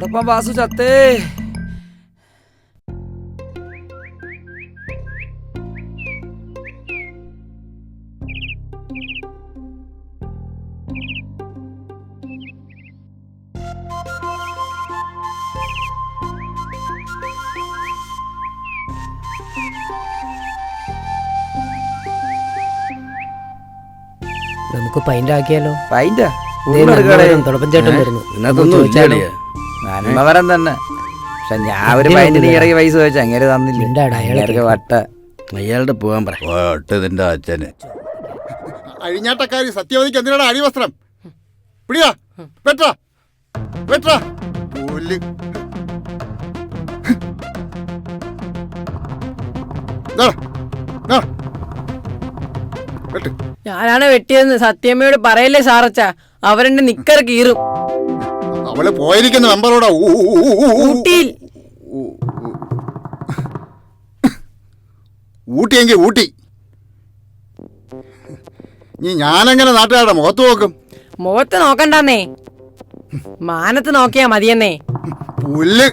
ഉടപ്പം വാസു ചത്തേ. നമുക്ക് പൈൻ്റ് ആക്കിയാലോ? പൈൻ്റാ? തുളപ്പൻ ചേട്ടൻ വരുന്നു. നന്മവരം തന്നെ. പക്ഷെ ഞാൻ ഒരു പൈൻറ്റിന് ഇറങ്ങി പൈസ ചോദിച്ചു, അങ്ങനെ തന്നില്ല. വട്ട അയാളുടെ പോകാൻ പറയതിന്റെ അച്ഛന്. അഴിഞ്ഞാട്ടക്കാരി സത്യവതിക്ക് എന്തിനാണ് അടിവസ്ത്രം? പിടിയാ വെട്ടാ വെട്ടാ പുല്ല്. ഞാനാണ് വെട്ടിയെന്ന് സത്യമ്മയോട് പറയല്ലേ സാറച്ച, അവരെന്റെ നിക്കർ കീറും. അവള് പോയിരിക്കുന്ന മെമ്പറോടാ ഊട്ടിയെങ്കിൽ ഊട്ടി. നീ ഞാനെങ്ങനെ നാട്ടുകാരുടെ മുഖത്ത് നോക്കും? മുഖത്ത് നോക്കണ്ടെന്നേ, മാനത്ത് നോക്കിയാ മതിയെന്നേ. പുല്ല്.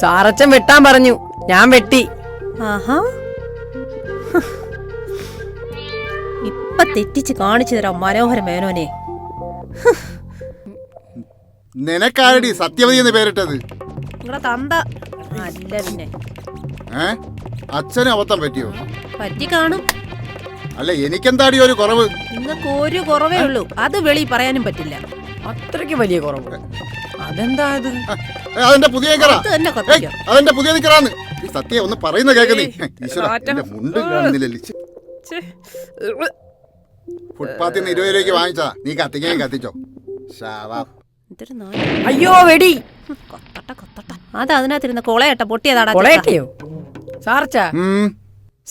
സാറച്ചൻ വെട്ടാൻ പറഞ്ഞു, ഞാൻ വെട്ടി. ആഹാ, ഇപ്പൊ തെറ്റിച്ച് കാണിച്ചു തരാം മനോഹര മേനോനെ. നിനക്കാരടി സത്യവതി എന്ന് പേരിട്ടത്? നിങ്ങളെ തന്ത അല്ല പിന്നെ. അച്ഛന് അബദ്ധം പറ്റിയോ? പറ്റി കാണും. അല്ല, എനിക്കെന്താടി ഒരു കുറവ്? നിങ്ങൾക്ക് ഒരു കുറവേ ഉള്ളൂ, അത് വെളി പറയാനും പറ്റില്ല. അത്രയ്ക്ക് വലിയ കുറവ്. അതെന്താ അത്? അതെന്റെ പുതിയ അതെന്റെ പുതിയ നിക്കറാന്ന്. ഈ സത്യം ഒന്ന് പറയുന്ന കേൾക്കുന്നേ. മുണ്ട് കാണുന്നില്ല. ഫുട്പാത്തിൽ നിന്ന് 20 രൂപയ്ക്ക് വാങ്ങിച്ചാ, നീ കത്തിക്കുകയും കത്തിച്ചോ. അയ്യോ വെടി. അത് അതിനകത്തിരുന്ന കൊളയട്ട പൊട്ടിയതാടാ. കൊളയട്ടയോ? സാറച്ച,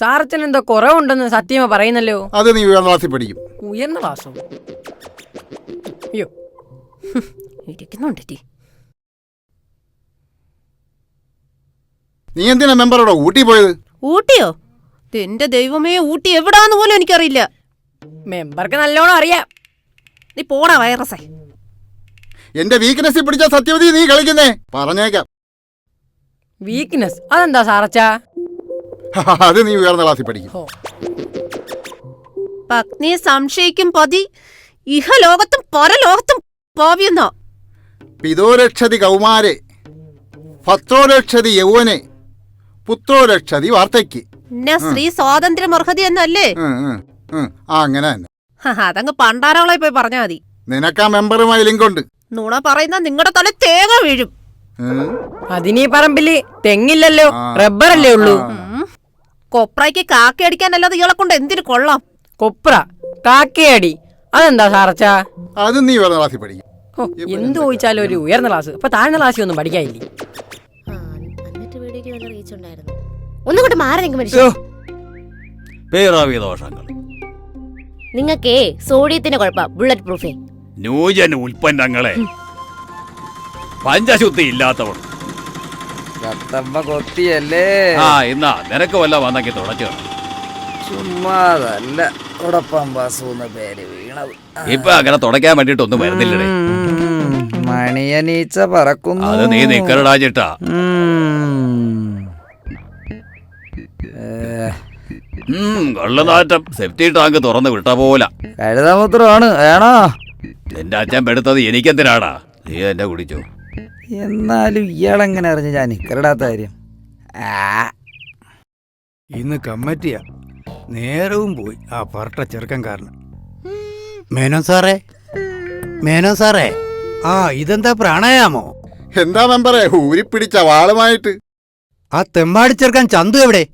സാറച്ചൻ എന്തോ കുറവുണ്ടെന്ന് സത്യമ പറയുന്നല്ലോ. അത് നീ ഉയർന്ന ക്ലാസ്സിൽ പഠിക്കും. ഉയർന്ന ക്ലാസ്സോ? അയ്യോ ഇരിക്കുന്നുണ്ട്. നീ എന്തിനാ മെമ്പറോടോ ഊട്ടി പോയത്? ഊട്ടിയോ? എന്റെ ദൈവമേ, ഊട്ടി എവിടാന്ന് പോലും എനിക്കറിയില്ല. മെമ്പർക്ക് നല്ലോണം അറിയാം. നീ പോടാ വൈറസേ. എന്റെ വീക്ക്നെസ്സിൽ പിടിച്ച സത്യവതി നീ കളിക്കുന്നേ, പറഞ്ഞേക്കാം. വീക്ക്നെസ്? അതെന്താ സാറച്ച? അത് നീ ഉയർന്ന ക്ലാസ്സിൽ പഠിക്കും. പത്നിയെ സംശയിക്കും പതി ഇഹലോകത്തും പരലോകത്തും പാവിയെന്നോ. പിതോരക്ഷതി കൗമാരെ ഭദ്രോരക്ഷതി യൗവനെ പുത്രോരക്ഷതി വാർത്തയ്ക്ക്. സ്ത്രീ സ്വാതന്ത്ര്യം അർഹത എന്നല്ലേ? അങ്ങനെ തന്നെ. അതങ്ങ് പണ്ടാരവളായി പോയി പറഞ്ഞാ മതി. നിനക്കാ മെമ്പറുമായി ലിങ്കുണ്ട്. നുണ പറയുന്ന നിങ്ങളുടെ തല തേങ്ങ വീഴും. അതിനീ പറമ്പില് തെങ്ങില്ലല്ലോ, റബ്ബറല്ലേ ഉള്ളൂ. കൊപ്രയ്ക്ക് കാക്കയടിക്കാനല്ലാതെ ഇയാളെ കൊണ്ട് എന്തിനു കൊള്ളാം? കൊപ്ര കാക്കയടി? അതെന്താ സാറച്ച? അത് നീ ഉയർന്ന ക്ലാസ്സിൽ പഠിക്കും. എന്ത് ചോദിച്ചാലും ഒരു ഉയർന്ന ക്ലാസ്. ഇപ്പൊ താഴ്ന്ന ക്ലാസ്സിൽ ഒന്നും പഠിക്കാനില്ലേ. ഒന്നുകൂടെ മാറി നിങ്ങൾക്കേ സോഡിയത്തിന്റെ കുഴപ്പം. ബുള്ളറ്റ് പ്രൂഫേ ന്യൂജൻ ഉൽപ്പന്നങ്ങളെ പഞ്ചശുദ്ധി ഇല്ലാത്തവൾ കൊത്തിയല്ലേ. ഇന്നാ നിനക്ക് വല്ല വന്നൊക്കെ തുടച്ചു. ചുമ്മാതല്ല, ഉടപ്പം വാസുന്ന പേര് വീണത്. ഇപ്പൊ അങ്ങനെ തുടയ്ക്കാൻ വേണ്ടിട്ടൊന്നും വരുന്നില്ലേ. മണിയനീച്ച പറക്കുന്നു. അത് നീ നിക്കറടാ ചേട്ടാ. വെള്ളനാറ്റം സെപ്റ്റി ടാങ്ക് തുറന്ന് വിട്ട പോലെ. കഴുതമുത്രമാണ് വേണോ? എന്റെ അച്ഛൻ പെടുത്തത് എനിക്കെന്തിനാടാ? നീ എന്നെ കുടിച്ചോ. എന്നാലും ഇയാളെങ്ങനെ അറിഞ്ഞ ഞാൻ നിക്കറിടാത്ത കാര്യം? ഇന്ന് കമ്മിറ്റിയാ, നേരവും പോയി ആ പറട്ട ചെറുക്കൻ കാരണം. മേനോൻ സാറേ, മേനോൻ സാറേ, ഇതെന്താ പ്രാണായാമോ? എന്താ മെമ്പറെ ഊരിപ്പിടിച്ച വാളുമായിട്ട്? ആ തെമ്മാടി ചെറുക്കൻ ചന്തു എവിടെ?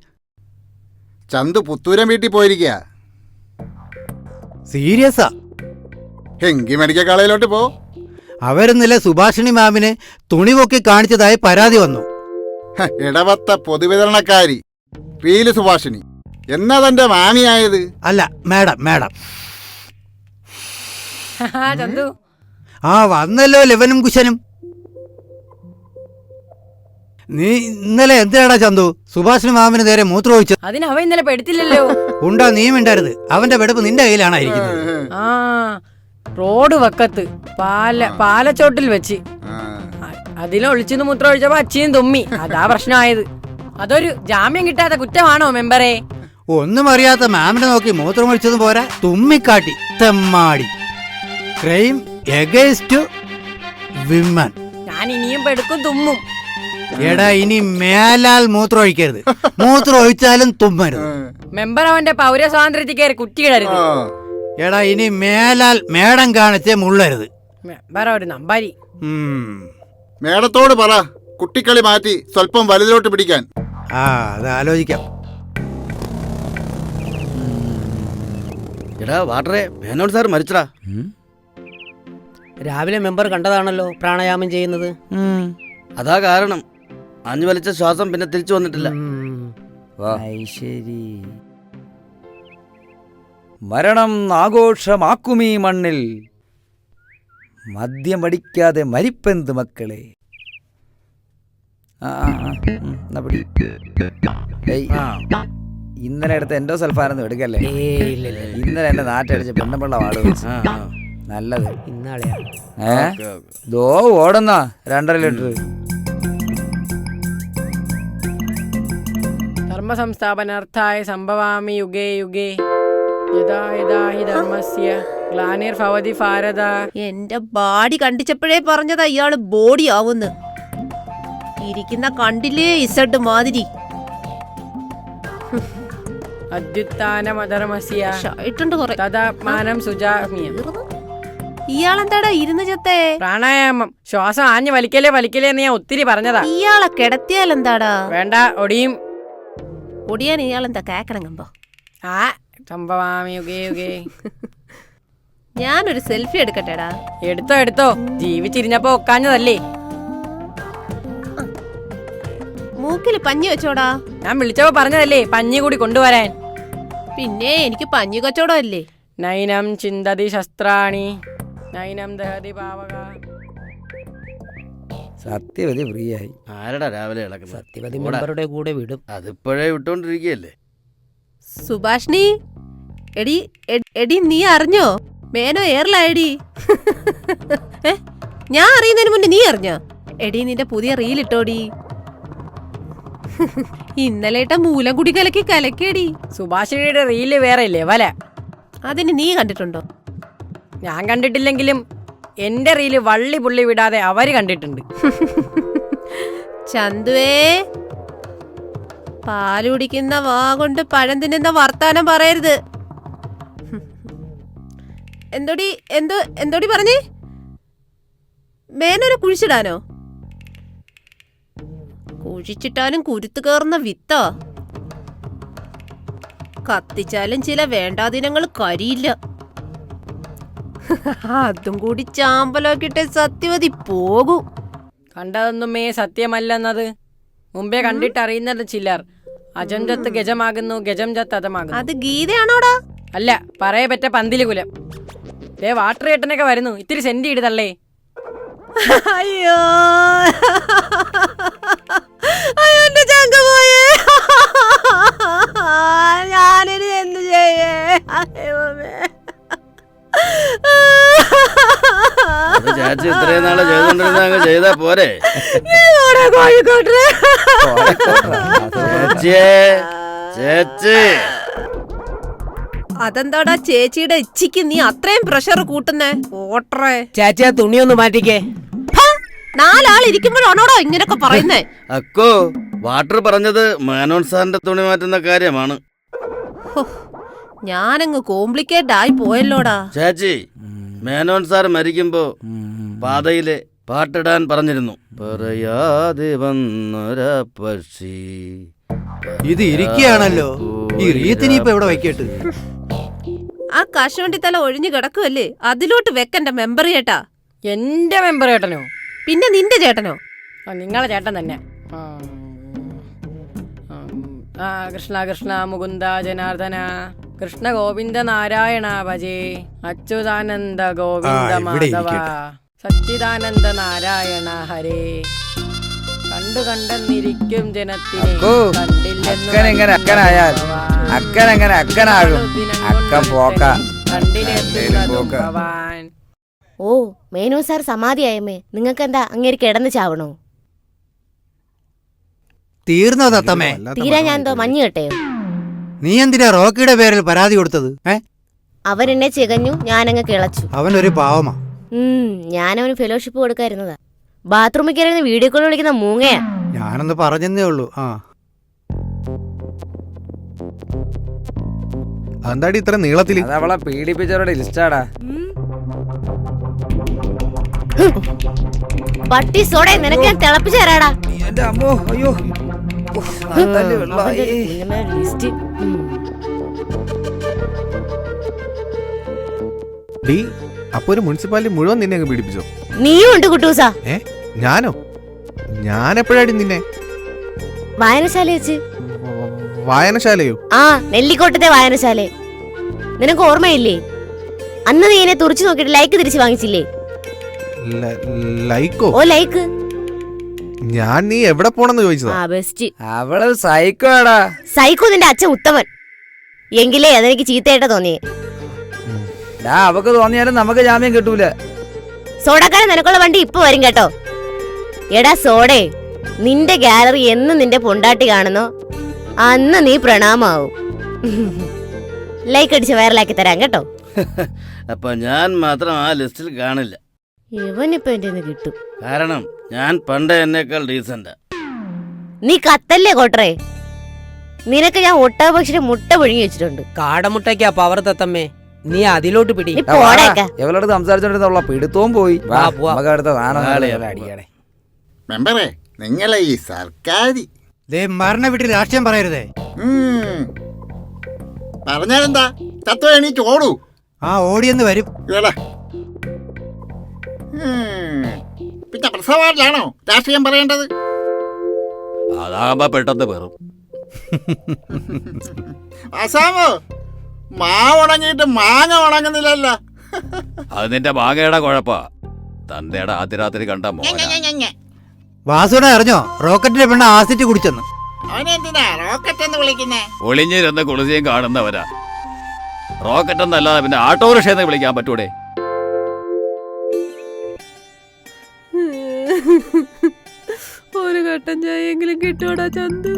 ചന്തു പുത്തൂരം വീട്ടിൽ പോയിരിക്കുക. സീരിയസാ? എങ്കി മെഡിക്കൽ കോളേജിലോട്ട് പോ. അവരെന്നില്ല സുഭാഷിണി മാമിനെ തുണി പൊക്കി കാണിച്ചതായി പരാതി വന്നു. ഇടവത്ത പൊതുവിതരണക്കാരി പീല് സുഭാഷിണി എന്നാ തന്റെ മാമിയായത്? അല്ല മാഡം, മാഡം. വന്നല്ലോ ലെവനും കുശനും. നീ ഇന്നലെ എന്തിനാടാ ചന്തു സുഭാഷിണി മാമിന് നേരെ മൂത്രമൊഴിച്ചത്? അതിന് അവ ഇന്നലെ പെടുത്തില്ലല്ലോ. ഉണ്ടാ, നീ മിണ്ടരുത്. അവന്റെ വെടുപ്പ് നിന്റെ കയ്യിലാണ് ഇരിക്കുന്നത്. ആ റോഡ് വക്കത്ത് പാലച്ചോട്ടിൽ വെച്ച് അതിലൊളിച്ചിന്ന് മൂത്രം ഒഴിച്ചപ്പോ അച്ചിയും തുമ്മി. അതാ പ്രശ്നമായത്. അതൊരു ജാമ്യം കിട്ടാത്ത കുറ്റമാണോ മെമ്പറെ? ഒന്നും അറിയാത്ത മാമിനെ നോക്കി മൂത്രമൊഴിച്ചതും പോരാ, തുമ്മിക്കാട്ടി തെമ്മാടി. Crime against women. ഞാൻ ഇനിയും പെടുക്കും തുമ്മും. എടാ, ഇനി മേലാൽ മൂത്രം ഒഴിക്കരുത്. മൂത്രം ഒഴിച്ചാലും തുമ്മരുത്. മെമ്പർ അവന്റെ പൗരസ്വാതന്ത്ര്യത്തിൽ കയറി കുറ്റിയിടരുത്. എടാ, ഇനി മേലാൽ മേടം കാണിച്ചേ മുള്ളരുത്. മെമ്പർ ഒരു നമ്പാരി. മേടത്തോട് പറ കുട്ടിക്കളി മാറ്റി സ്വല്പം വലുതിലോട്ട് പിടിക്കാൻ. അത് ആലോചിക്കാം. എടാ വാട്ടറെ, മേനോൻ സാർ മരിച്ചടാ. രാവിലെ മെമ്പർ കണ്ടതാണല്ലോ പ്രാണായാമം ചെയ്യുന്നത്. അതാ കാരണം. അഞ്ഞു വലിച്ച ശ്വാസം പിന്നെ തിരിച്ചു വന്നിട്ടില്ല. ശരി, മരണം ആഘോഷമാക്കുമീ മണ്ണിൽ, മദ്യമടിക്കാതെ മരിപ്പെന്ത് മക്കളെ. ഇന്നലെ എടുത്ത എൻഡോ സൽഫാനൊന്നും എടുക്കല്ലേ. ഇന്നലെ എന്റെ നാട്ടടിച്ച് പെണ്ണുപിള്ള വാട് നല്ലത്. ദോ ഓടുന്ന 2.5 ലിറ്റർ. ധർമ്മ സംസ്ഥാപനാർത്ഥായ സംഭവാമി യുഗേ യുഗേ യഥാ യഥാ ഹി ധർമ്മസ്യ ഗ്ലാനിർഭവതി ഭാരത. എന്റെ ബാഡി കണ്ടിച്ചപ്പോഴേ പറഞ്ഞതാ ഇയാള് ബോഡി ആവുന്ന്. ഇരിക്കുന്ന കണ്ടില്ലേ ഇസഡ് മാതിരി. അദ്യുത്താനമധർമ്മസ്യ ഷായിട്ടുണ്ട് കുറെ. തദാത്മാനം സുജാമ്യ. ഇയാളെന്താടാ ഇരുന്ന് ചത്തേ? പ്രാണായാമം. ശ്വാസം ആഞ്ഞു വലിക്കലേ എന്ന് ഞാൻ ഒത്തിരി പറഞ്ഞതാ. ഇയാളെ കിടത്തിയാലെന്താടാ? വേണ്ട, ഒടിയും. ഒടിയാൻ ഇയാളെന്താ കേക്കണം കമ്പോ? സംഭവാമി യുഗേ യുഗേ. ഞാനൊരു സെൽഫി എടുക്കട്ടെടാ. എടുത്തോ ജീവിച്ചിരിഞ്ഞപ്പോ ഒക്കാഞ്ഞതല്ലേ. മൂക്കില് പഞ്ഞി വെച്ചോടാ. ഞാൻ വിളിച്ചപ്പോ പറഞ്ഞതല്ലേ പഞ്ഞി കൂടി കൊണ്ടുവരാൻ. പിന്നെ എനിക്ക് പഞ്ഞി കച്ചവടം അല്ലേ. നൈനം ചിന്തതി ശസ്ത്രാണി നൈനം ദഹതി പാവക. സത്യവതി ഫ്രീ ആയി. ആരടാ രാവിലെ ഇളക്കുന്നത്? സത്യവതി മെമ്പറുടെ കൂടെ വിടും. അതിപ്പോഴേ വിട്ടോണ്ടിരിക്കുകയല്ലേ. സുഭാഷിണി, എടി നീ അറിഞ്ഞോ? മേനോ എയർലായടി. ഞാൻ അറിയുന്നതിന് മുന്നേ നീ അറിഞ്ഞോ? എടി നിന്റെ പുതിയ റീൽ ഇട്ടോടി. ഇന്നലെ ഇട്ട മൂലം കുടി കലക്കേടി. സുഭാഷിണിയുടെ റീല് വേറെ ഇല്ലേ വല? അതിന് നീ കണ്ടിട്ടുണ്ടോ? ഞാൻ കണ്ടിട്ടില്ലെങ്കിലും എന്റെ റീല് വള്ളി പുള്ളി വിടാതെ അവര് കണ്ടിട്ടുണ്ട്. ചന്തുവേ, പാല് കുടിക്കുന്ന വാ കൊണ്ട് പഴം തിന്നുന്ന വർത്താനം പറയരുത്. എന്തോടി പറഞ്ഞേ? മേനൊരു കുഴിച്ചിടാനോ? കുഴിച്ചിട്ടാലും കുരുത്ത് കയറുന്ന വിത്തോ? കത്തിച്ചാലും ചില വേണ്ടാദിനങ്ങൾ കരിയില്ല. അതും കൂടി ചാമ്പലാക്കിട്ടെ സത്യവതി പോകൂ. കണ്ടതൊന്നുമേ സത്യമല്ലെന്നത് മുമ്പേ കണ്ടിട്ടറിയുന്നത് ചിലർ. അജം ചത്ത് ഗജമാകുന്നു, ഗജം ചത്ത് അതമാകുന്നു. അത് ഗീതയാണോടാ? അല്ല, പറയപ്പെട്ട പന്തിലുകുലം. വാട്ടർ ഏട്ടനൊക്കെ വരുന്നു. ഇത്തിരി സെന്റ് ഇടുതള്ളേ. അയ്യോ എന്റെ ചങ്ക പോയേ. ഞാനിനി എന്ത് ചെയ്യേ? ചേച്ചി ഇത്രയും നാളെ ചെയ്തോണ്ടിരുന്ന അങ്ങ് ചെയ്താ പോരെ? കോഴിക്കോട്ടെ ചേച്ചി അതെന്താടാ ചേച്ചിയുടെ ഇച്ചിക്ക് നീ അത്രയും പ്രഷർ കൂട്ടുന്നേ? ഓട്ടറേ ചേച്ചി ആ തുണിയൊന്ന് മാറ്റിക്കേ. 4 ആൾ ഇരിക്കുമ്പോഴാണോടാ ഇങ്ങനൊക്കെ പറയുന്നേ? അക്കോ, വാട്ടർ പറഞ്ഞത് മേനോൻ സാറിന്റെ തുണി മാറ്റുന്ന കാര്യമാണ്. ഞാനങ്ങ് കോംപ്ലിക്കേറ്റ് ആയി പോയല്ലോടാ. ചേച്ചി, മേനോൻ സാർ മരിക്കുമ്പോ പാതയിലെ പാട്ടിടാൻ പറഞ്ഞിരുന്നു. പറയാതെ വന്നൊരാ പക്ഷി. ഇത് ഇരിക്കുകയാണല്ലോ. ഈ റീത്തിനി ഇപ്പൊ എവിടെ വയ്ക്കട്ട്? ആ കശുവണ്ടി തല ഒഴിഞ്ഞു കിടക്കുമല്ലേ, അതിലോട്ട് വെക്കണ്ട മെമ്പർ ചേട്ടാ. എന്റെ മെമ്പർ ചേട്ടനോ? പിന്നെ നിന്റെ ചേട്ടനോ? നിങ്ങളെ ചേട്ടൻ തന്നെ. കൃഷ്ണ കൃഷ്ണ മുകുന്ദ ജനാർദ്ദന കൃഷ്ണ ഗോവിന്ദ നാരായണ ഭജേ അച്യുതാനന്ദ ഗോവിന്ദ മാധവ സച്ചിദാനന്ദ നാരായണ ഹരേ. കണ്ടു കണ്ടെന്നിരിക്കും ജനത്തിനെ അക്കു, കണ്ടില്ലെന്നു അക്കനെങ്ങനെ അക്കനായാൽ അക്കനെങ്ങനെ അക്കനാകും? അക്കൻ പോക്ക. കണ്ടിലെത്തുന്നതും പോക്ക. ഭവാൻ. ഓ മേനോ സാർ സമാധിയായമേ നിങ്ങൾക്ക് എന്താ അങ്ങേര് കിടന്ന് ചാവണോ? തീർന്നോ തത്തമ്മേ? തീരാ ഞാൻ എന്തോ മഞ്ഞ് കെട്ടയോ? നീ എന്തിനാ റോക്കിയുടെ പേരിൽ പരാതി കൊടുത്തത്? അവരെന്നെ ചികഞ്ഞു, ഞാനങ്ങ് കിളച്ചു. അവനൊരു പാവമാ. ഞാനവന് ഫെലോഷിപ്പ് കൊടുക്കായിരുന്നതാ. ബാത്റൂമിൽ കയറുന്ന വീഡിയോ കോൾ വിളിക്കുന്ന മൂങ്ങയാ. ഞാനൊന്ന് പറഞ്ഞതേ ഉള്ളൂ. എന്താടി ഇത്ര നീളത്തില്? അതവളെ പീഡിപ്പിച്ചവരുടെ ലിസ്റ്റാടാ. പട്ടി സോടെ നിനക്ക് ഞാൻ തിളപ്പിച്ചു തരാടാ. എന്റെ അമ്മോ, അയ്യോ ലിസ്റ്റ് ഡി അപ്പൊ ഒരു മുനിസിപ്പാലിറ്റി മുഴുവൻ നിന്നെ അങ്ങ് പീഡിപ്പിച്ചോ? നീയും ഉണ്ട് കുട്ടൂസാ. ഞാനോ? ഞാൻ എപ്പോഴാടി നിന്നെ? വായനശാല വെച്ച്. വായനശാലയോ? ആ, നെല്ലിക്കോട്ടത്തെ വായനശാല. നിനക്ക് ഓർമ്മയില്ലേ? അന്ന് നീ എന്നെ തുറച്ചു നോക്കിയിട്ട് ലൈക്ക് തിരിച്ചു വാങ്ങിച്ചില്ലേ? ലൈക്കോ? ഓ ലൈക്ക്. ഞാൻ നീ എവിടെ പോണെന്ന് ചോദിച്ചതാ. ആ ബെസ്റ്റ്. അവള് സൈക്കോടാ. സൈക്കോ നിന്റെ അച്ഛൻ ഉത്തമൻ. എങ്കിലേ അതെനിക്ക് ചീത്തയായിട്ടാ തോന്നിയേ. അവക്ക് തോന്നിയാലും നമുക്ക് ജാമ്യം കിട്ടൂല. സോഡക്കാരൻ നിനക്കുള്ള വണ്ടി ഇപ്പൊ വരും കേട്ടോ. എടാ സോഡേ, നിന്റെ ഗാലറി എന്ന് നിന്റെ പൊണ്ടാട്ടി കാണുന്നോ അന്ന് നീ പ്രണാമാവും. ലൈക്ക് അടിച്ച് വൈറലാക്കി തരാം കേട്ടോ. അപ്പൊ ഞാൻ മാത്രം ആ ലിസ്റ്റിൽ കാണില്ല. ഇവനിപ്പോ എന്റെ കിട്ടും. കാരണം ഞാൻ പണ്ട് എന്നേക്കാൾ ഡീസന്റാ. നീ കത്തല്ലേ കോട്ടറേ. നിനക്ക് ഞാൻ ഒട്ടകപക്ഷിയുടെ മുട്ട പുഴുങ്ങി വെച്ചിട്ടുണ്ട്. കാടമുട്ടയ്ക്കാ പവർ തത്തമ്മേ. നീ അതിലോട്ട് പിടി. നീ പോടേക്ക. ഇവളോട് സംസാരിച്ചോണ്ടിരുന്നുള്ള പിടുത്തവും പോയി. വാ, പോവാം. നമുക്ക് അടുത്ത സാധനം അടിക്കണേ. മെമ്പറേ, നിങ്ങളെ ഈ സർക്കാരി മരണ വീട്ടിൽ രാഷ്ട്രീയം പറയരുതേ. പറഞ്ഞാലെന്താ? തത്വം എണീറ്റ് ഓടൂ. ഓടിയെന്ന് വരും. ഇവിടെ പിന്നെ പ്രസവാറിലാണോ രാഷ്ട്രീയം പറയേണ്ടത്? അതാകുമ്പോ പെട്ടെന്ന് പേറും. അസാമോ, മാവ് ഉണങ്ങിയിട്ട് മാങ്ങ ഉണങ്ങുന്നില്ലല്ലോ. അത് നിന്റെ മാങ്ങയുടെ കുഴപ്പാ. തന്തയുടെ ആദ്യ രാത്രി കണ്ട മോന. വാസുടെ അറിഞ്ഞോ റോക്കറ്റിന്റെ പെണ്ണ ആസിറ്റ് കുടിച്ചെന്ന്? അവനെന്തിനാ റോക്കറ്റ് എന്ന് വിളിക്കുന്നേ? ഒളിഞ്ഞിരുന്ന് കുളിസിയും കാണുന്നവരാ. റോക്കറ്റ് എന്നല്ലാതെ പിന്നെ ആട്ടോറിക്ഷയെന്ന് വിളിക്കാൻ പറ്റൂടെ? ഒരു കട്ടൻ ചായെങ്കിലും കിട്ടൂടാ ചന്തു.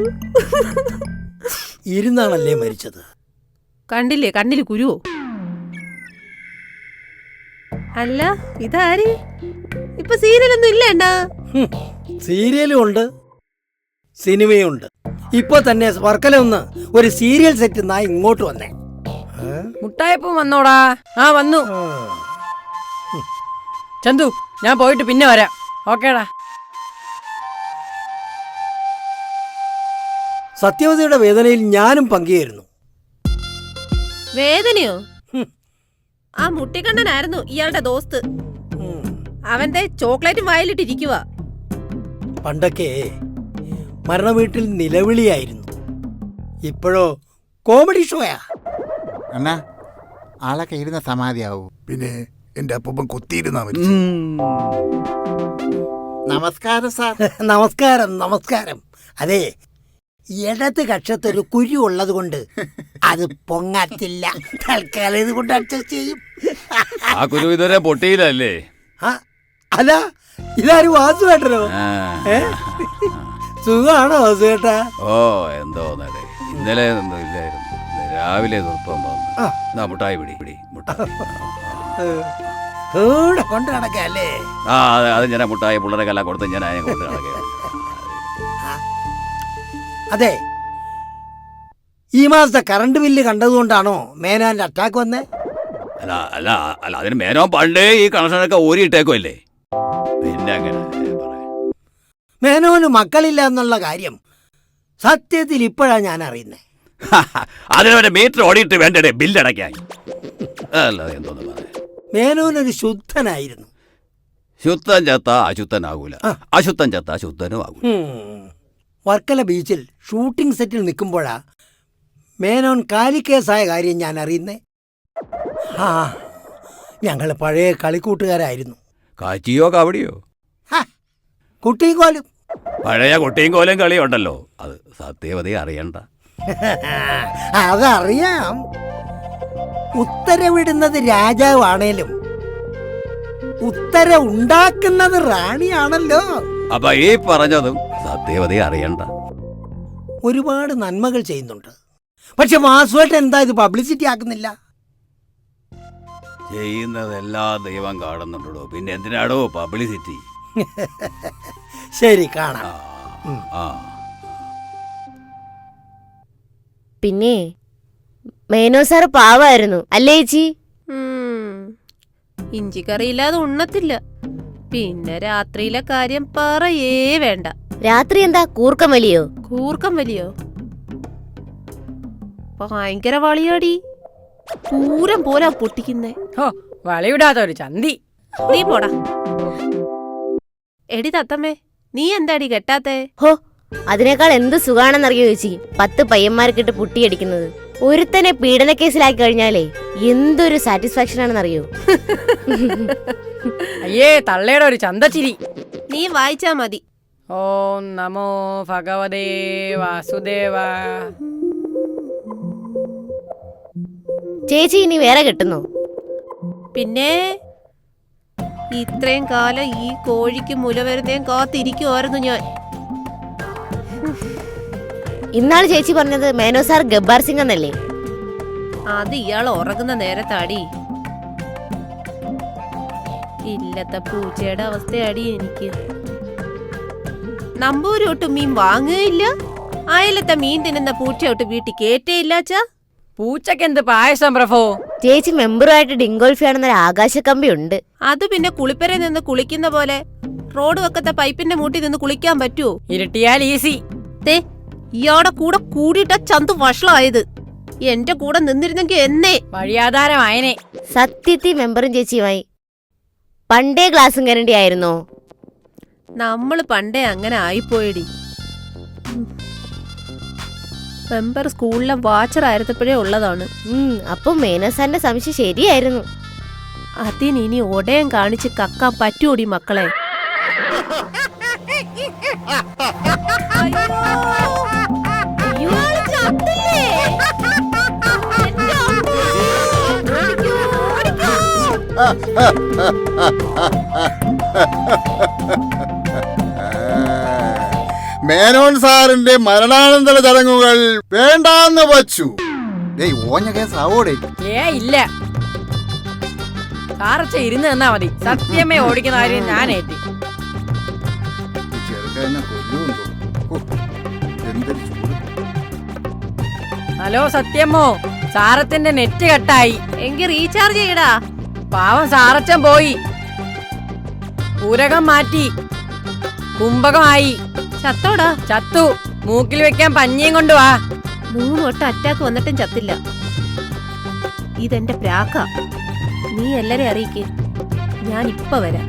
ഇരുന്നാണല്ലേ മരിച്ചത്? കണ്ടില്ലേ, കണ്ണില് കുരുവോ? അല്ല, ഇതാര്? ഇപ്പൊ സീരിയലൊന്നും ഇല്ല എന്നാ? സീരിയലും ഉണ്ട്, സിനിമയും ഉണ്ട്. ഇപ്പൊ തന്നെ വർക്കല ഒന്ന് ഒരു സീരിയൽ സെറ്റ് നായി ഇങ്ങോട്ട് വന്നേ. മുട്ടായപ്പം വന്നോടാ. ആ വന്നു. ചന്തു, ഞാൻ പോയിട്ട് പിന്നെ വരാം. ഓക്കേടാ. സത്യവതിയുടെ വേദനയിൽ ഞാനും പങ്കുചേരുന്നു. വേദനയോ? ആ മുട്ടിക്കണ്ണനായിരുന്നു ഇയാളുടെ ദോസ്ത്. അവന്റെ ചോക്ലേറ്റും വായിലിട്ടിരിക്കുക. പണ്ടൊക്കെ മരണ വീട്ടിൽ നിലവിളിയായിരുന്നു. ഇപ്പോഴോ കോമഡി ഷോയാ. അണ്ണാ, ആളൊക്കെ ഇരുന്ന സമാധിയാവൂ. പിന്നെ എന്റെ അപ്പൂപ്പൻ കൊത്തിയിരുന്നാ നമസ്കാരം സാർ. നമസ്കാരം, നമസ്കാരം. അതെ, ഇടത് കക്ഷത്തൊരു കുരു ഉള്ളത് കൊണ്ട് അത് പൊങ്ങത്തില്ല. തൽക്കാലം ഇത് കൊണ്ട് അഡ്ജസ്റ്റ് ചെയ്യും. ആ കുരു ഇതുവരെ പൊട്ടിയില്ലല്ലേ? അല്ല, ഇതാരും വാസുവേട്ടനോ? സുഖാണോ വാസുവേട്ടാ? ഓ എന്തോ ഇന്നലെ ഒന്നും ഇല്ലായിരുന്നു. രാവിലെ ഇപ്പം വന്നു. മുട്ടായി പിടി മുട്ടായി. കൂടെ കൊണ്ട് നടക്കല്ലേ? ആ അത് ഞാൻ മുട്ടായി പിള്ളേരെല്ലാം കൊടുത്ത് ഞാൻ അതിനെ കൊണ്ട് നടക്കുകയാണ്. അതെ, ഈ മാസത്തെ കറണ്ട് ബില്ല് കണ്ടതുകൊണ്ടാണോ മേനാന്റെ അറ്റാക്ക് വന്നേ? അല്ല അല്ല അല്ല അതിന് മേനോ പണ്ടേ ഈ കണക്ഷനൊക്കെ ഊരിയിട്ടേക്കുമല്ലേ. പിന്നെ അങ്ങനെ മേനോന് മക്കളില്ല എന്നുള്ള കാര്യം സത്യത്തിൽ ഇപ്പോഴാ ഞാൻ അറിയുന്നേ. അതിന് മീറ്റർ ഓടിയിട്ട് വേണ്ടേ ബില്ലടയ്ക്കാൻ? അല്ലാതെ എന്തോന്ന് പറയാ. മേനോനൊരു ശുദ്ധനായിരുന്നു. ശുദ്ധൻ ചത്ത അശുദ്ധനാകൂല, അശുദ്ധൻ ചത്ത ശുദ്ധനും ആകൂല. വർക്കല ബീച്ചിൽ ഷൂട്ടിംഗ് സെറ്റിൽ നിൽക്കുമ്പോഴാ മേനോൻ കാലിക്കേസായ കാര്യം ഞാൻ അറിയുന്നേ. ഞങ്ങൾ പഴയ കളിക്കൂട്ടുകാരായിരുന്നു. കാച്ചിയോ കവടിയോ? കുട്ടിക്കോലും പഴയ കുട്ടിയും കോലും കളിയുണ്ടല്ലോ, അത് സത്യവതി അറിയണ്ട. അതറിയാം. ഉത്തരവിടുന്നത് രാജാവാണേലും ഉത്തരവ് ഉണ്ടാക്കുന്നത് റാണിയാണല്ലോ. അപ്പൊ ഈ പറഞ്ഞതും സത്യവതി അറിയണ്ട. ഒരുപാട് നന്മകൾ ചെയ്യുന്നുണ്ട്. പക്ഷെ വാസുവേട്ടൻ എന്താ ഇത് പബ്ലിസിറ്റി ആക്കുന്നില്ല? ചെയ്യുന്നതെല്ലാം ദൈവം കാണുന്നുണ്ടോ, പിന്നെ എന്തിനാടോ പബ്ലിസിറ്റി? ശരി, കാണാം. ആ പിന്നെ മേനോ സാറ് പാവായിരുന്നു അല്ലേ ചേച്ചി? ഇഞ്ചിക്കറിയില്ലാതെ ഉണ്ണത്തില്ല. പിന്നെ രാത്രിയിലെ കാര്യം പറയേ വേണ്ട. രാത്രി എന്താ കൂർക്കം വലിയോ? കൂർക്കം വലിയോ? ഭയങ്കര വളിയാടി, പൂരം പോലാ പൊട്ടിക്കുന്നേ. ഹോ, വളയിടാത്ത ഒരു ചന്തി. നീ പോടാ. എടി തത്തമ്മേ, നീ എന്താടി കെട്ടാത്തേ? ഹോ, അതിനേക്കാൾ എന്ത് സുഖാണെന്നറിയോ ചേച്ചി 10 പയ്യന്മാർക്കിട്ട് പുട്ടിയടിക്കുന്നത്. ഒരുത്തനെ പീഡന കേസിലാക്കി കഴിഞ്ഞാലേ എന്തൊരു സാറ്റിസ്ഫാക്ഷൻ ആണെന്നറിയോ? അയ്യേ, തള്ളയുടെ ഒരു ചന്തച്ചിരി. നീ വായിച്ചാ മതി. ഓം നമോ ഭഗവതേ വാസുദേവ. ചേച്ചി ഇനി വേറെ കെട്ടുന്നോ? പിന്നെ ഇത്രയും കാലം ഈ കോഴിക്ക് മുല വരുന്നേം കാത്തിരിക്കുമായിരുന്നു ഞാൻ. ഇന്നാള് ചേച്ചി പറഞ്ഞത് മേനോ സാർ ഗബ്ബാർ സിംഗ് എന്നല്ലേ? അത് ഇയാൾ ഉറങ്ങുന്ന നേരത്താടി. ഇല്ലത്തെ പൂച്ചയുടെ അവസ്ഥയാടി എനിക്ക്. നമ്പൂരോട്ട് മീൻ വാങ്ങുകയില്ല, അയലത്തെ മീൻ തിന്നുന്ന പൂച്ചയോട്ട് വീട്ടിൽ കേറ്റേയില്ലാച്ചാ. പൂച്ചക്ക് എന്ത് പായസം പ്രഭോ? ചേച്ചി മെമ്പറുമായിട്ട് ഡിങ്കോൾഫി ആണെന്നൊരു ആകാശക്കമ്പി ഉണ്ട്. അത് പിന്നെ കുളിപ്പരെ നിന്ന് കുളിക്കുന്ന പോലെ റോഡ് വെക്കത്തെ പൈപ്പിന്റെ മൂട്ടി നിന്ന് കുളിക്കാൻ പറ്റുമോ? ഇരുട്ടിയാൽ ഈസി. തേ, ഇയാടെ കൂടെ കൂടിയിട്ട ചന്തു വഷളായത്. എന്റെ കൂടെ നിന്നിരുന്നെങ്കിൽ എന്നേ വഴിയാധാരമായനെ. സത്യത്തിൽ മെമ്പറും ചേച്ചിയുമായി പണ്ടേ ക്ലാസ്സും കരണ്ടി ആയിരുന്നോ? നമ്മള് പണ്ടേ അങ്ങനെ ആയിപ്പോയടി. മെമ്പർ സ്കൂളിലെ വാച്ചറായിരുന്നപ്പോഴേ ഉള്ളതാണ്. അപ്പം മേനോ സാറിന്റെ സംശയം ശരിയായിരുന്നു. അതിനി ഒടയം കാണിച്ച് കക്കാൻ പറ്റൂടി മക്കളെ. മേനോൻ സാറിന്റെ മരണാനന്തര ചടങ്ങുകൾ വേണ്ടാന്ന് വച്ചു. ഓഞ്ഞ കേസ് ആവോടെ? ഇല്ല, സാറച്ച ഇരുന്ന് തന്നാ മതി. സത്യമേ ഓടിക്കുന്ന കാര്യം ഞാൻ ഏറ്റി. ഹലോ സത്യമോ, സാറത്തിന്റെ നെറ്റ് കട്ടായി. എങ്കിൽ റീചാർജ് ചെയ്യടാ. പാവം സാറച്ചൻ പോയി. പൂരകം മാറ്റി, കുംഭകമായി. ചത്തോടാ? ചത്തു. മൂക്കിൽ വെക്കാൻ പഞ്ഞിയും കൊണ്ടുവാ. 3 വട്ടം അറ്റാക്ക് വന്നിട്ടും ചത്തില്ല. ഇതെന്റെ പ്രാക്ക. നീ എല്ലാരെ അറിയിക്കേ, ഞാൻ ഇപ്പൊ വരാം.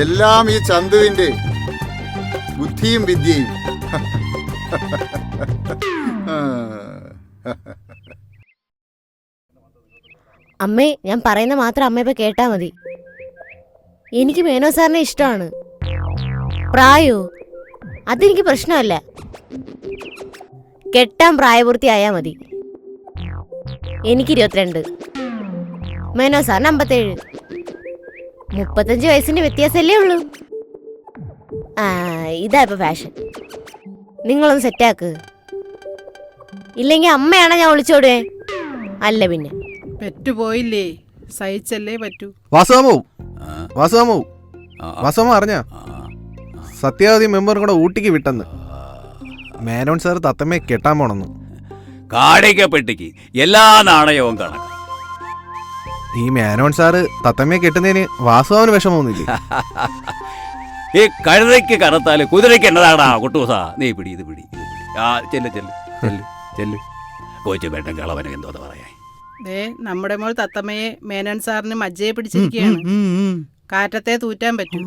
എല്ലാം ഈ ചന്തുവിന്റെ ബുദ്ധിയും വിദ്യയും. അമ്മേ, ഞാൻ പറയുന്ന മാത്രം അമ്മ ഇപ്പൊ കേട്ടാ മതി. എനിക്ക് മേനോ സാറിനെ ഇഷ്ടമാണ്. പ്രായോ അതെനിക്ക് പ്രശ്നമല്ല. കെട്ടാൻ പ്രായപൂർത്തിയായാ മതി. എനിക്ക് 22, മേനോ സാറിന് 57. 35 വയസ്സിന്റെ വ്യത്യാസമല്ലേ ഉള്ളൂ. ഇതാ ഇപ്പൊ ഫാഷൻ. നിങ്ങളൊന്ന് സെറ്റാക്ക്. ഇല്ലെങ്കിൽ അമ്മയാണോ ഞാൻ വിളിച്ചോടുവേ? അല്ല പിന്നെ പെറ്റുപോയില്ലേ, സഹിച്ചല്ലേ പറ്റൂ. വാസുവാമോ അറിഞ്ഞ സത്യാവധി മെമ്പറും കൂടെ ഊട്ടിക്ക് വിട്ടെന്ന്. മേനോൻ സാർ തത്തമ്മയെ കെട്ടാൻ പോണെന്ന്. കാടിക്കപ്പെട്ടിക്ക് എല്ലാ നാണയവും കണക്ക്. ഈ മേനോൻ സാറ് തത്തമ്മയെ കെട്ടുന്നതിന് വാസുവാമിന് വിഷമമൊന്നുമില്ലേ? ഈ കഴുതയ്ക്ക് കറുത്താല് കുതിരയ്ക്ക് എന്നതാടാ കുട്ടൂസാ. നീ പിടി, ഇത് പിടി. ചെല്ല് കോച്ചു വേട്ടൻ കളവന് എന്തോ പറയാ. നമ്മുടെ മോൾ തത്തമ്മയെ മേനോൻ സാറിന് മജ്ജയെ പിടിച്ചിരിക്കുകയാണ്. കാറ്റത്തെ തൂറ്റാൻ പറ്റും.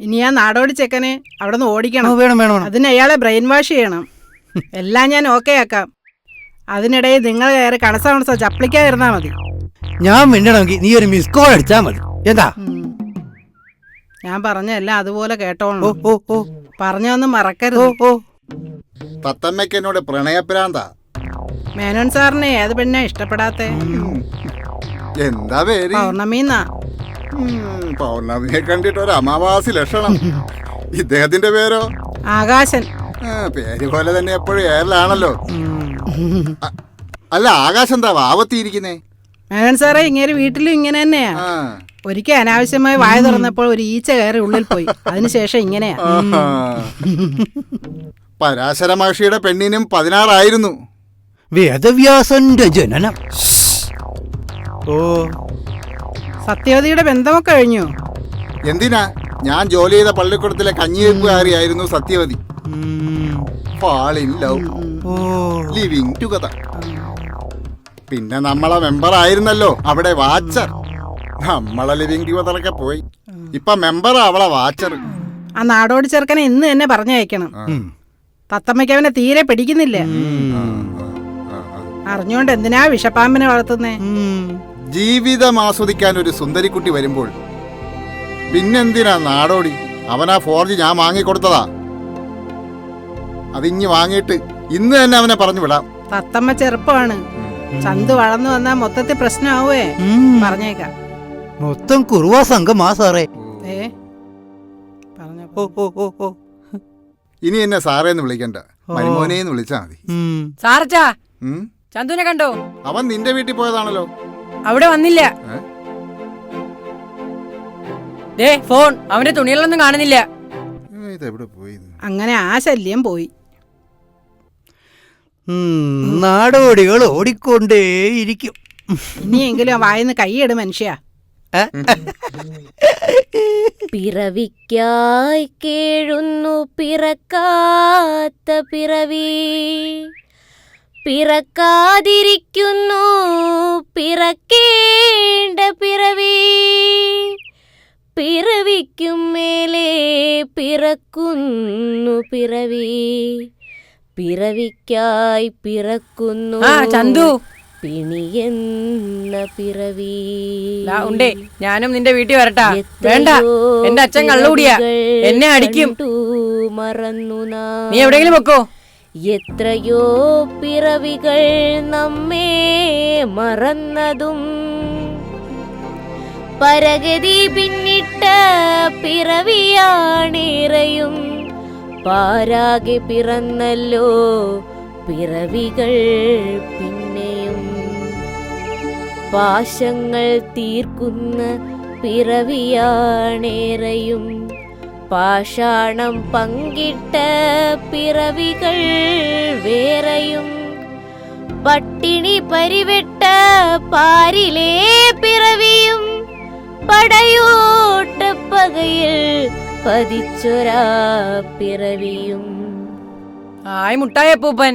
ഇനി ആ നാടോടി ചെക്കനെ അവിടെ നിന്ന് ഓടിക്കണം. അതിന് അയാളെ ബ്രെയിൻ വാഷ് ചെയ്യണം. എല്ലാം ഞാൻ ഓക്കെ ആക്കാം. അതിനിടയിൽ നിങ്ങൾ കയറി കണസ ചപ്പിളിക്കാതിരുന്നാ മതി. ഞാൻ മിണ്ടണമെങ്കിൽ നീ ഒരു മിസ് കോൾ അടിച്ചാ മതി. എന്താ ഞാൻ പറഞ്ഞ എല്ലാം അതുപോലെ കേട്ടോളൂ. ഓ പറഞ്ഞൊന്നും മറക്കരുത്. തത്തമ്മയ്ക്ക് എന്നോട് പ്രണയപ്രാന്താ. മേനോൻ സാറിനെ ഏത് പെണ്ണാ ഇഷ്ടപ്പെടാത്തെ? എന്താ പേര്? പൗർണമിന്നാ. പൗർണമിയെ കണ്ടിട്ട് ഒരു അമാവാസി ലക്ഷണം. ഇദ്ദേഹത്തിന്റെ പേരോ? ആകാശൻ. പേര് പോലെ തന്നെ എപ്പോഴും ഏറിലാണല്ലോ. അല്ല, ആകാശം എന്താ വാവത്തിയിരിക്കുന്നേ? മേനോൻ സാറേ, ഇങ്ങനെ വീട്ടിലും ഇങ്ങനെ തന്നെയാ. ഒരിക്കൽ അനാവശ്യമായി വായ തുറന്നപ്പോൾ ഒരു ഈച്ച കയറി ഉള്ളിൽ പോയി. അതിനുശേഷം ഇങ്ങനെയാ. പരാശര മഹർഷിയുടെ പെണ്ണിനും 16 ആയിരുന്നു. വേദവ്യാസന്റെ ജനനം. ഓ, സത്യവതിയുടെ ബന്ധമൊക്കെ കഴിഞ്ഞു. എന്തിനാ? ഞാൻ ജോലി ചെയ്ത പള്ളിക്കൂടത്തിലെ കഞ്ഞിവെപ്പുകാരിയായിരുന്നു സത്യവതി. Fall in love, living together. പിന്നെ നമ്മളെ മെമ്പർ ആയിരുന്നല്ലോ അവിടെ വാച്ചർ. നമ്മളെ ലിവിങ് ടുഗദറൊക്കെ പോയി. ഇപ്പൊ മെമ്പറാ അവളെ വാച്ചർ. ആ നാടോടി ചെറുക്കനെ ഇന്ന് തന്നെ പറഞ്ഞയക്കണം. തത്തമ്മയ്ക്ക് അവനെ തീരെ പിടിക്കുന്നില്ല. അറിഞ്ഞോണ്ട് എന്തിനാ വിഷപ്പാമ്പിനെ വളർത്തുന്നേ? ജീവിതം ആസ്വദിക്കാൻ ഒരു സുന്ദരിക്കുട്ടി വരുമ്പോൾ പിന്നെന്തിനാ നാടോടി? അവനാ 4G ഞാൻ വാങ്ങിക്കൊടുത്തതാ. അതിഞ്ഞ് വാങ്ങിയിട്ട് ഇന്ന് തന്നെ അവനെ പറഞ്ഞു വിടാം. തത്തമ്മ ചെറുപ്പമാണ്. ചന്തു വളർന്നു വന്നാ മൊത്തത്തിൽ പ്രശ്നമാവേ. പറഞ്ഞേക്കാം. മൊത്തം കുറുവാ സംഘമാ സാറേ. ഇനി എന്നെ സാറേന്ന് വിളിക്കണ്ട, മരുമോനേന്ന് വിളിച്ചാ മതി. സാറച്ചാ, ചന്തുവിനെ കണ്ടോ? അവൻ നിന്റെ വീട്ടിൽ പോയതാണല്ലോ. അവിടെ വന്നില്ല. ഫോൺ, അവന്റെ തുണികളൊന്നും കാണുന്നില്ല. ഇതെവിടെ പോയി? അങ്ങനെ ആ ശല്യം പോയി. നാടോടികൾ ഓടിക്കൊണ്ടേയിരിക്കും. ഇനിയെങ്കിലും വായിന്ന് കൈയിട് മനുഷ്യ. പിറവിക്കായി കേഴുന്നു പിറക്കാത്ത പിറവി, പിറക്കാതിരിക്കുന്നു പിറക്കേണ്ട പിറവി, പിറവിക്കും മേലെ പിറക്കുന്നു പിറവി, പിറവിക്കായി പിറക്കുന്നു ചന്തു പിണിയെന്ന പിറവി. ഉണ്ടേ, ഞാനും നിന്റെ വീട്ടിൽ വരട്ടാ? വേണ്ട, എന്റെ അച്ഛൻ കള്ളുകൂടിയാ, എന്നെ അടിക്കും. മറന്നു നീ എവിടെയെങ്കിലും വെക്കോ. എത്രയോ പിറവികൾ നമ്മെ മറന്നതും, പരഗതി പിന്നിട്ട പിറവിയാണിറയും, പാരാകെ പിറന്നല്ലോ പിറവികൾ പിന്നെയും, പാശങ്ങൾ തീർക്കുന്ന പിറവിയാണേറെയും, പാഷാണം പങ്കിട്ട പിറവികൾ വേറെയും, പട്ടിണി പരിവെട്ട പാരിലെ പിറവിയും, പടയോട്ട പകയിൽ പതിച്ചൊരാ പിറവിയും. ആയ് മുട്ടായപ്പൂപ്പൻ.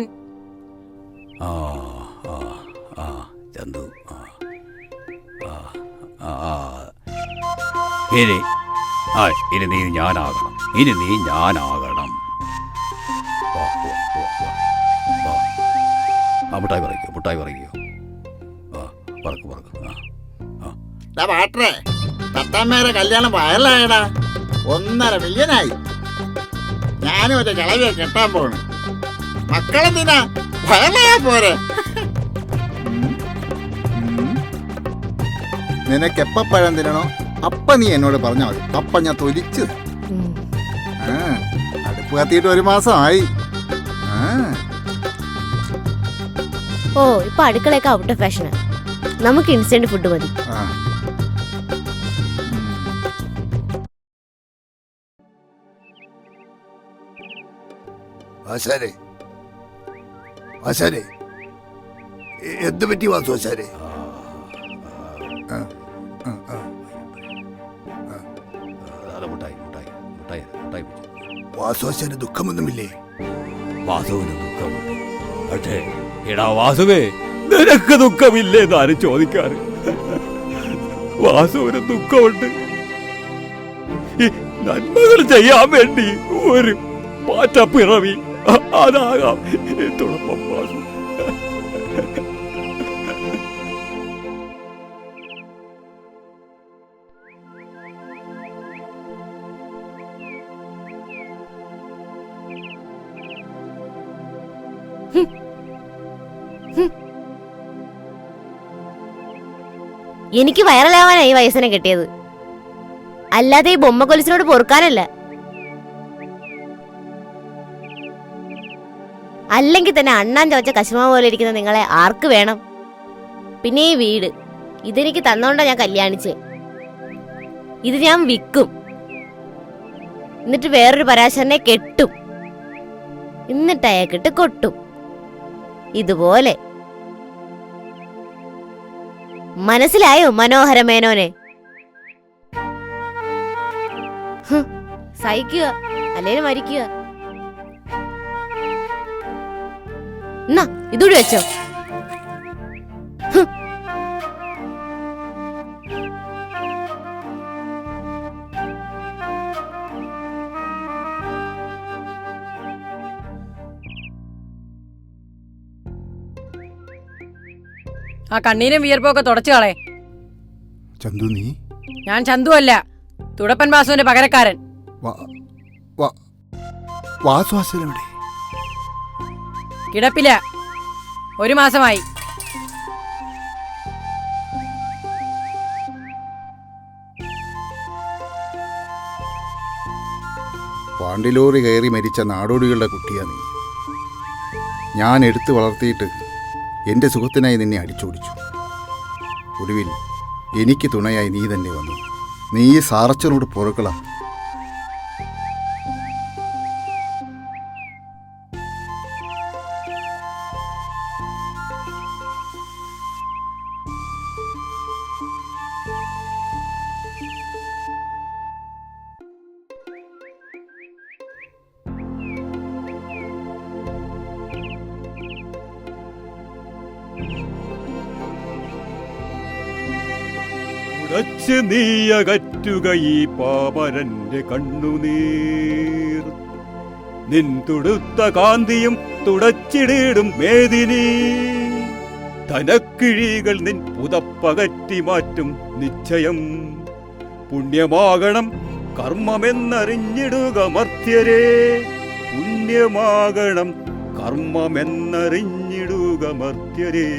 ചന്തു, ഇനി നീ ഞാനാകണം. ഇനി നീ ഞാനാകണം. മുട്ടായി പറിക്കോ, മുട്ടായി പറിക്കോ. പറക്ക് പറക്ക്. വാട്ടറേ, തത്താമ്മേരെ കല്യാണം വയറിലായടാ. 1.5 മില്യനായി. ഞാനും ഒരു കിളവിയെ കെട്ടാൻ പോണ്. മക്കളെന്തിനാ? വയറിലായാ പോരെ. നിനക്കെപ്പ പഴം തിന്നണോ അപ്പ നീ എന്നോട് പറഞ്ഞാൽ മതി. അപ്പ ഞാൻ തൊലിച്ചു. അടുപ്പ് കത്തിയിട്ട് 1 മാസമായി. ഓ, ഇപ്പൊ അടുക്കളയൊക്കെ ഔട്ട് ഓഫ് ഫാഷനാ. നമുക്ക് ഇൻസ്റ്റന്റ് ഫുഡ് മതി. ആശാരെ, ആശാരെ, എന്ത് പറ്റി വാസു ആശാരെ? വാസു ആശാന് ദുഃഖമൊന്നുമില്ലേ? വാസുവിന് ദുഃഖമുണ്ട്. പക്ഷേ എടാ വാസുവേ, നിനക്ക് ദുഃഖമില്ലേ എന്നാരും ചോദിക്കാറ്. വാസുവിന് ദുഃഖമുണ്ട്. നന്മകൾ ചെയ്യാൻ വേണ്ടി ഒരു മാറ്റപ്പിറവി, അതാകാം തുടക്കം വാസു. എനിക്ക് വൈറലാവാനാ ഈ വയസ്സിനെ കിട്ടിയത്, അല്ലാതെ ഈ ബൊമ്മ കൊലിസിനോട് പൊറുക്കാനല്ല. അല്ലെങ്കിൽ തന്നെ അണ്ണാൻ ചോദിച്ച കശുമാ പോലെ ഇരിക്കുന്ന നിങ്ങളെ ആർക്ക് വേണം? പിന്നെ ഈ വീട് ഇതെനിക്ക് തന്നോണ്ടാ ഞാൻ കല്യാണിച്ചേ. ഇത് ഞാൻ വിൽക്കും, എന്നിട്ട് വേറൊരു പരാശരനെ കെട്ടും, എന്നിട്ട് അയാൾക്കിട്ട് കൊട്ടും. ഇതുപോലെ മനസ്സിലായോ മനോഹര മേനോനെ? സഹിക്കുക അല്ലെങ്കിൽ മരിക്കുക. എന്നാ ഇതൂടി വെച്ചോ. ആ കണ്ണീരും വിയർപ്പൊക്കെ തുടച്ചു കളെ. ചന്തു നീ? ഞാൻ ചന്തു അല്ല, തുടപ്പൻ വാസുവിന്റെ പകരക്കാരൻ. വാസുവാസനെവിടെ? കിടപ്പില്ല, 1 മാസമായി. പാണ്ടിലോറി കയറി മരിച്ച നാടോടികളുടെ കുട്ടിയാ നീ. ഞാൻ എടുത്തു വളർത്തിയിട്ട് എൻ്റെ സുഖത്തിനായി നിന്നെ അടിച്ചോടിച്ചു. ഒടുവിൽ എനിക്ക് തുണയായി നീ തന്നെ വന്നു. നീ ഈ സാറച്ചനോട് പൊറുക്കള. ഉടച്ച് നീയകറ്റുക ഈ പാമരന്റെ കണ്ണുനീർ, നിൻ തുടുത്ത കാന്തിയും തുടച്ചിടിടും മേദിനി. ധനക്കിഴികൾ നിൻ പുതപ്പകറ്റി മാറ്റും നിശ്ചയം. പുണ്യമാകണം കർമ്മമെന്നറിഞ്ഞിടുക മർത്യരേ, പുണ്യമാകണം കർമ്മമെന്നറിഞ്ഞിടുക മർത്യരേ.